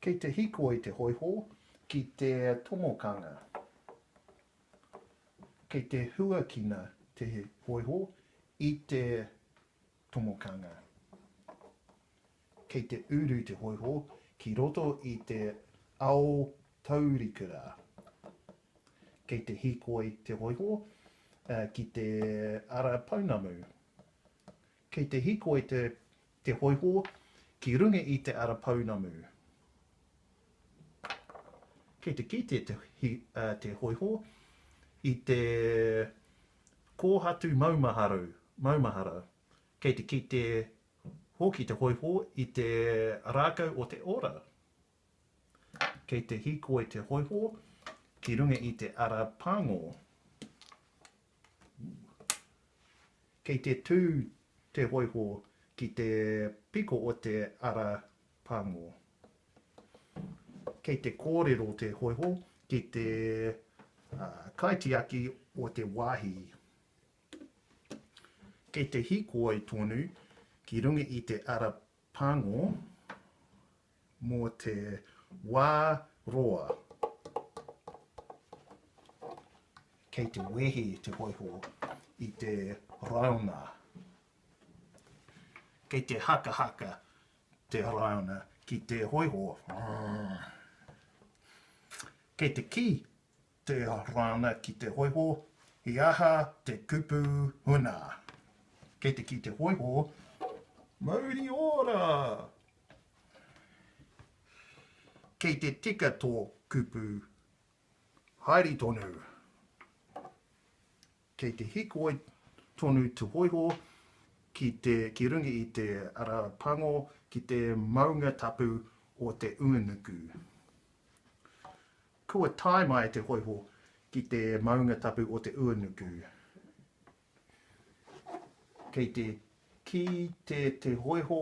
Kei te hiko I te hoiho ki te tomokanga. Kei te huakina te hoiho I te tomokanga. Kei te uru te hoiho ki roto I te Ao Taurikura. Kei te hikoi te hoiho ki te ara paunamu. Kei te hikoi te hoiho ki runga I te ara paunamu. Kei te kite te hoiho I te kōhatu maumahara. Kei te kite hoki te hoiho I te rākau o te ora. Kei te hikoi te hoiho ki runga I te ara pango. Kei te tū te hoiho ki te piko o te ara pango. Kei te kōrero te hoiho ki te kaitiaki o te wāhi. Kei te hikoi tonu ki runga I te ara pango mō te wā roa. Kei te wehe te hoiho I te rauna. Kei te haka te rauna ki te hoiho. Kei te ki te rauna ki te hoiho I aha te kupu huna. Kei te ki te hoiho mauri ora. Kei te tika tō kupu haere tonu. Kei te hikoi tonu te hoiho ki runga I te ara pango ki te maunga tapu o te uanuku. Kua tae mai te hoiho ki te maunga tapu o te uanuku. Kei te ki te hoiho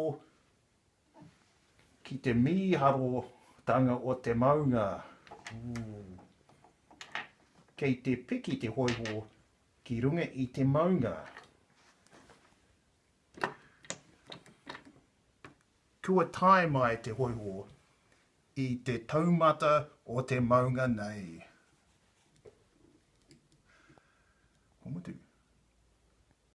ki te mīharo tanga o te maunga. Kei te piki te hoiho ki runga I te maunga. Kua tae mai te hoiho I te taumata o te maunga nei. Homutu.